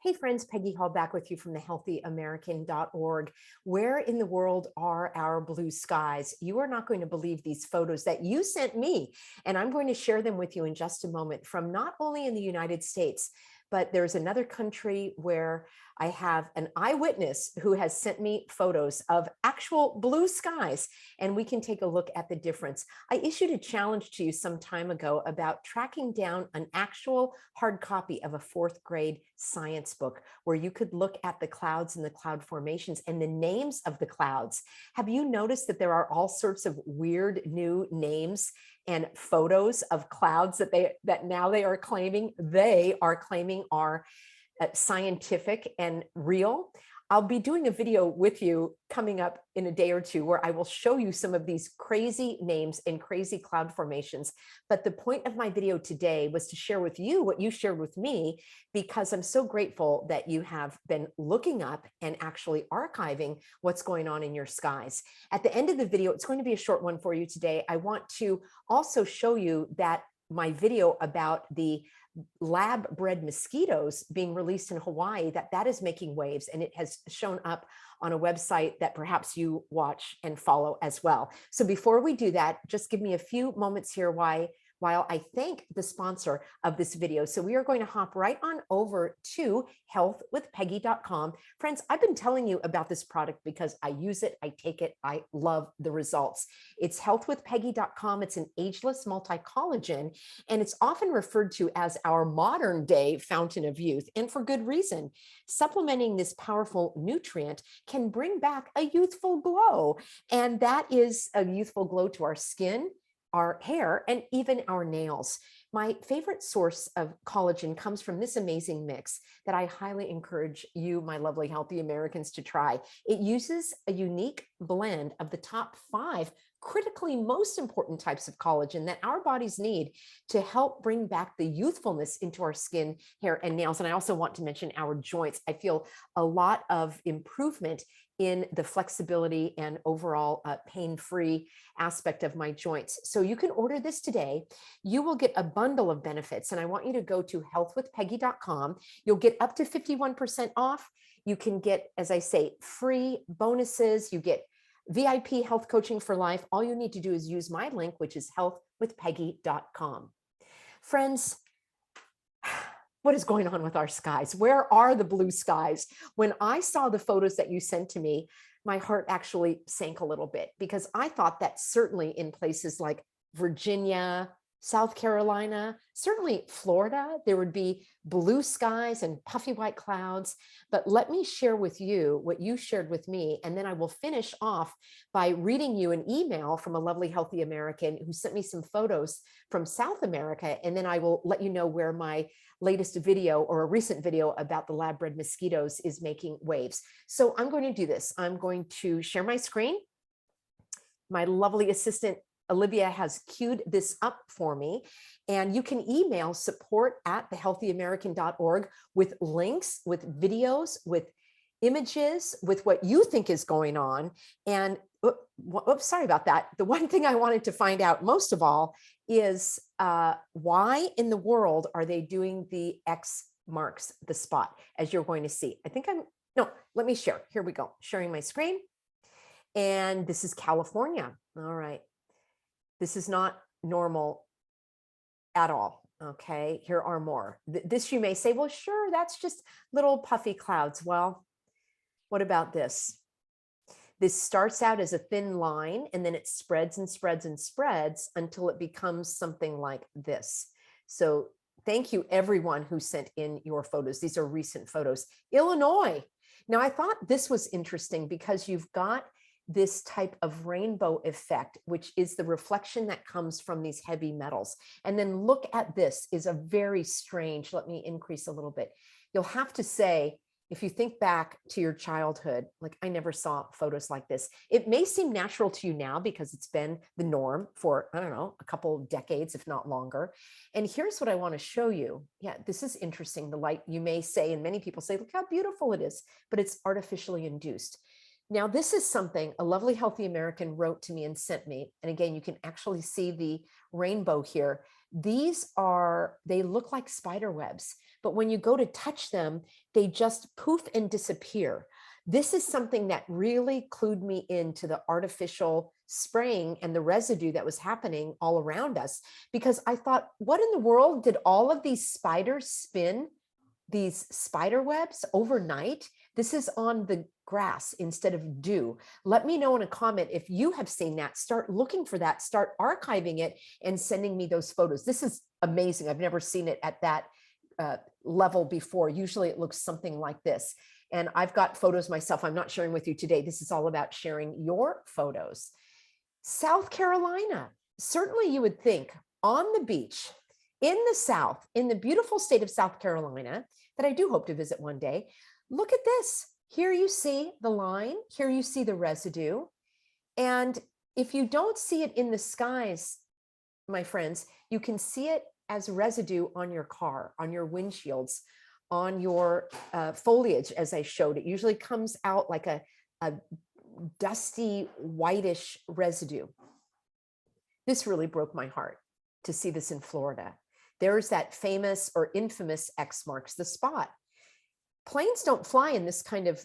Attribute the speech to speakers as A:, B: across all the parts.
A: Hey friends, Peggy Hall back with you from the healthyamerican.org. Where in the world are our blue skies? You are not going to believe these photos that you sent me, and I'm going to share them with you in just a moment from not only in the United States, but there's another country where I have an eyewitness who has sent me photos of actual blue skies, and we can take a look at the difference. I issued a challenge to you some time ago about tracking down an actual hard copy of a fourth grade science book where you could look at the clouds and the cloud formations and the names of the clouds. Have you noticed that there are all sorts of weird new names and photos of clouds that now they are claiming are scientific and real? I'll be doing a video with you coming up in a day or two where I will show you some of these crazy names and crazy cloud formations. But the point of my video today was to share with you what you shared with me, because I'm so grateful that you have been looking up and actually archiving what's going on in your skies. At the end of the video, it's going to be a short one for you today. I want to also show you that my video about the lab bred mosquitoes being released in Hawaii, that is making waves, and it has shown up on a website that perhaps you watch and follow as well. So before we do that, just give me a few moments here while I thank the sponsor of this video. So we are going to hop right on over to healthwithpeggy.com. Friends, I've been telling you about this product because I use it, I take it, I love the results. It's healthwithpeggy.com. It's an ageless multi-collagen, and it's often referred to as our modern day fountain of youth, and for good reason. Supplementing this powerful nutrient can bring back a youthful glow, and that is a youthful glow to our skin, our hair, and even our nails. My favorite source of collagen comes from this amazing mix that I highly encourage you, my lovely healthy Americans, to try. It uses a unique blend of the top 5 critically most important types of collagen that our bodies need to help bring back the youthfulness into our skin, hair, and nails. And I also want to mention our joints. I feel a lot of improvement in the flexibility and overall pain-free aspect of my joints. So you can order this today. You will get a bundle of benefits, and I want you to go to healthwithpeggy.com. You'll get up to 51% off. You can get, as I say, free bonuses. You get VIP health coaching for life. All you need to do is use my link, which is healthwithpeggy.com. Friends, what is going on with our skies? Where are the blue skies? When I saw the photos that you sent to me, my heart actually sank a little bit, because I thought that certainly in places like Virginia, South Carolina, certainly Florida, there would be blue skies and puffy white clouds. But let me share with you what you shared with me, and then I will finish off by reading you an email from a lovely healthy American who sent me some photos from South America, and then I will let you know where my latest video, or a recent video about the lab bred mosquitoes, is making waves. So I'm going to do this. I'm going to share my screen. My lovely assistant Olivia has queued this up for me, and you can email support@thehealthyamerican.org with links, with videos, with images, with what you think is going on. And oops, sorry about that. The one thing I wanted to find out most of all is why in the world are they doing the X marks the spot, as you're going to see. Let me share. Here we go. Sharing my screen. And this is California. All right. This is not normal at all. Okay, here are more. This you may say, well, sure, that's just little puffy clouds. Well, what about this? This starts out as a thin line, and then it spreads and spreads and spreads until it becomes something like this. So thank you, everyone who sent in your photos. These are recent photos. Illinois. Now, I thought this was interesting because you've got this type of rainbow effect, which is the reflection that comes from these heavy metals. And then look at this, is a very strange, let me increase a little bit. You'll have to say, if you think back to your childhood, like I never saw photos like this. It may seem natural to you now because it's been the norm for, I don't know, a couple of decades, if not longer. And here's what I want to show you. Yeah, this is interesting. The light, you may say, and many people say, look how beautiful it is, but it's artificially induced. Now, this is something a lovely healthy American wrote to me and sent me. And again, you can actually see the rainbow here. They look like spider webs, but when you go to touch them, they just poof and disappear. This is something that really clued me into the artificial spraying and the residue that was happening all around us, because I thought, what in the world did all of these spiders spin these spider webs overnight? This is on the grass instead of dew. Let me know in a comment if you have seen that. Start looking for that, start archiving it and sending me those photos. This is amazing. I've never seen it at that level before. Usually it looks something like this. And I've got photos myself. I'm not sharing with you today. This is all about sharing your photos. South Carolina, certainly you would think on the beach in the South, in the beautiful state of South Carolina, that I do hope to visit one day. Look at this. Here you see the line. Here you see the residue. And if you don't see it in the skies, my friends, you can see it as residue on your car, on your windshields, on your foliage, as I showed. It usually comes out like a dusty, whitish residue. This really broke my heart to see this in Florida. There's that famous or infamous X marks the spot. Planes don't fly in this kind of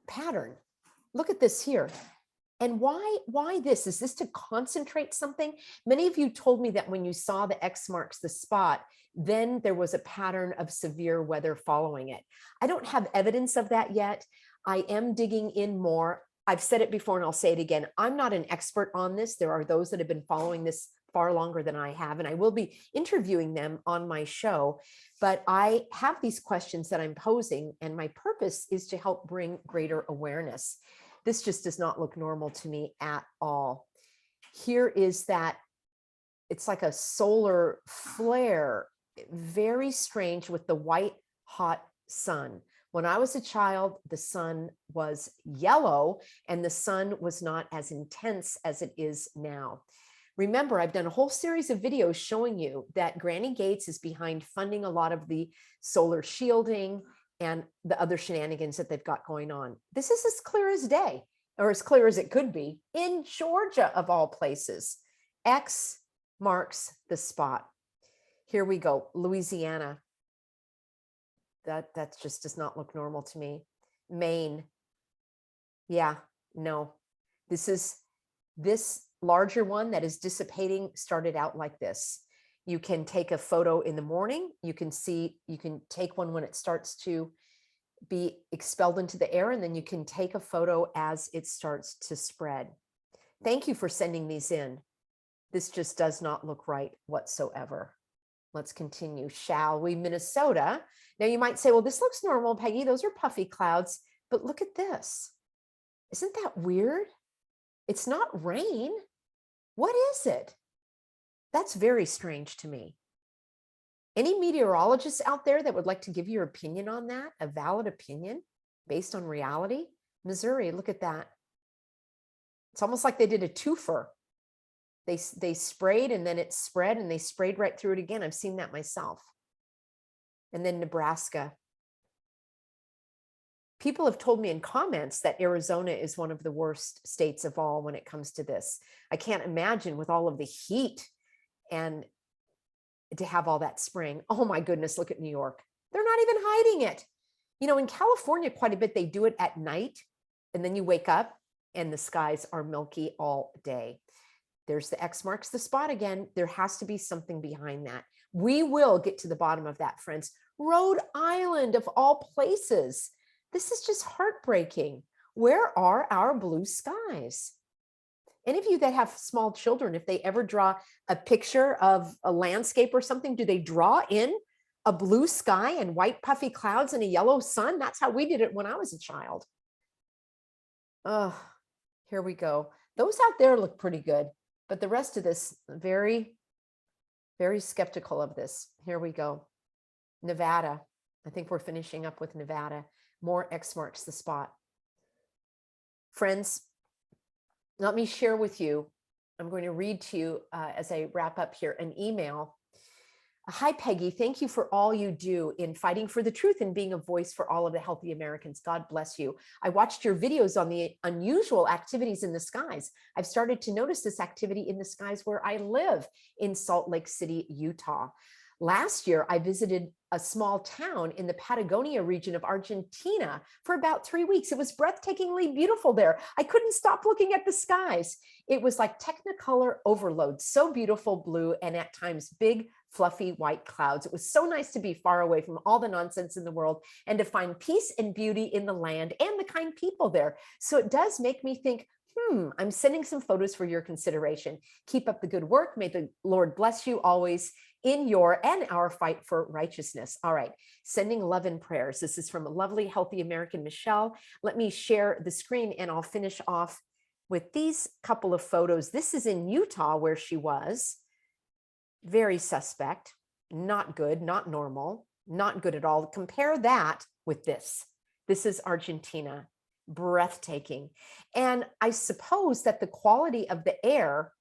A: pattern. Look at this here. And why this? Is this to concentrate something? Many of you told me that when you saw the X marks the spot, then there was a pattern of severe weather following it. I don't have evidence of that yet. I am digging in more. I've said it before and I'll say it again. I'm not an expert on this. There are those that have been following this far longer than I have, and I will be interviewing them on my show. But I have these questions that I'm posing, and my purpose is to help bring greater awareness. This just does not look normal to me at all. Here is that, it's like a solar flare, very strange with the white hot sun. When I was a child, the sun was yellow and the sun was not as intense as it is now. Remember, I've done a whole series of videos showing you that Granny Gates is behind funding a lot of the solar shielding and the other shenanigans that they've got going on. This is as clear as day, or as clear as it could be, in Georgia of all places. X marks the spot. Here we go, Louisiana. That just does not look normal to me. Maine. Yeah, no. This larger one that is dissipating started out like this. You can take a photo in the morning. You can take one when it starts to be expelled into the air, and then you can take a photo as it starts to spread. Thank you for sending these in. This just does not look right whatsoever. Let's continue, shall we? Minnesota. Now you might say, well, this looks normal, Peggy. Those are puffy clouds, but look at this. Isn't that weird? It's not rain. What is it? That's very strange to me. Any meteorologists out there that would like to give your opinion on that, a valid opinion based on reality? Missouri, look at that. It's almost like they did a twofer. They sprayed and then it spread and they sprayed right through it again. I've seen that myself. And then Nebraska. People have told me in comments that Arizona is one of the worst states of all when it comes to this. I can't imagine with all of the heat and to have all that spraying. Oh my goodness, look at New York. They're not even hiding it. You know, in California, quite a bit, they do it at night and then you wake up and the skies are milky all day. There's the X marks the spot again. There has to be something behind that. We will get to the bottom of that, friends. Rhode Island, of all places. This is just heartbreaking. Where are our blue skies? Any of you that have small children, if they ever draw a picture of a landscape or something, do they draw in a blue sky and white puffy clouds and a yellow sun? That's how we did it when I was a child. Oh, here we go. Those out there look pretty good, but the rest of this, very, very skeptical of this. Here we go. Nevada. I think we're finishing up with Nevada. More X marks the spot. Friends, let me share with you, I'm going to read to you as I wrap up here, an email Hi, Peggy. Thank you for all you do in fighting for the truth and being a voice for all of the healthy Americans. God bless you. I watched your videos on the unusual activities in the skies. I've started to notice this activity in the skies where I live in Salt Lake City, Utah. Last year, I visited a small town in the Patagonia region of Argentina for about 3 weeks. It was breathtakingly beautiful there. I couldn't stop looking at the skies. It was like Technicolor overload, so beautiful blue and at times big, fluffy white clouds. It was so nice to be far away from all the nonsense in the world and to find peace and beauty in the land and the kind people there. So it does make me think, I'm sending some photos for your consideration. Keep up the good work. May the Lord bless you always in your and our fight for righteousness. All right, sending love and prayers. This is from a lovely, healthy American, Michelle. Let me share the screen and I'll finish off with these couple of photos. This is in Utah where she was. Very suspect, not good, not normal, not good at all. Compare that with this. This is Argentina, breathtaking. And I suppose that the quality of the air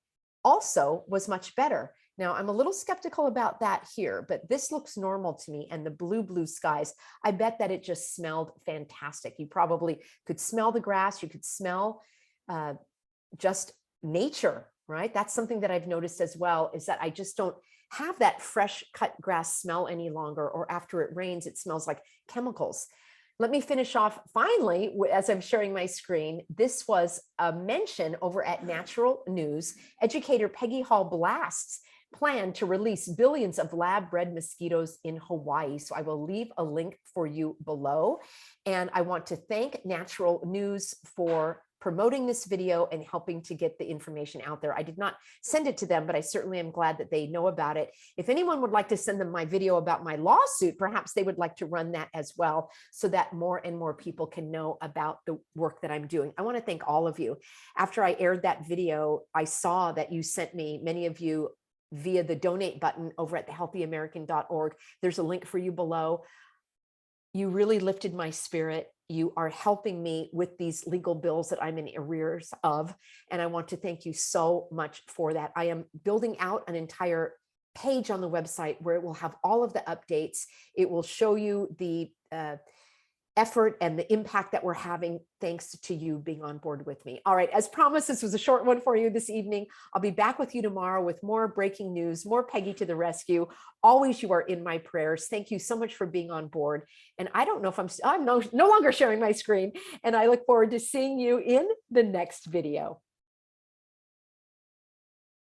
A: also was much better. Now, I'm a little skeptical about that here, but this looks normal to me. And the blue skies, I bet that it just smelled fantastic. You probably could smell the grass. You could smell just nature, right? That's something that I've noticed as well, is that I just don't have that fresh cut grass smell any longer, or after it rains, it smells like chemicals. Let me finish off finally, as I'm sharing my screen. This was a mention over at Natural News. Educator Peggy Hall blasts plan to release billions of lab-bred mosquitoes in Hawaii. So I will leave a link for you below. And I want to thank Natural News for promoting this video and helping to get the information out there. I did not send it to them, but I certainly am glad that they know about it. If anyone would like to send them my video about my lawsuit, perhaps they would like to run that as well, so that more and more people can know about the work that I'm doing. I want to thank all of you. After I aired that video, I saw that you sent me, many of you, via the donate button over at thehealthyamerican.org. There's a link for you below. You really lifted my spirit. You are helping me with these legal bills that I'm in arrears of. And I want to thank you so much for that. I am building out an entire page on the website where it will have all of the updates. It will show you the effort and the impact that we're having thanks to you being on board with me. All right, as promised, this was a short one for you this evening. I'll be back with you tomorrow with more breaking news, more Peggy to the rescue. Always you are in my prayers. Thank you so much for being on board. And I don't know if I'm no longer sharing my screen, and I look forward to seeing you in the next video.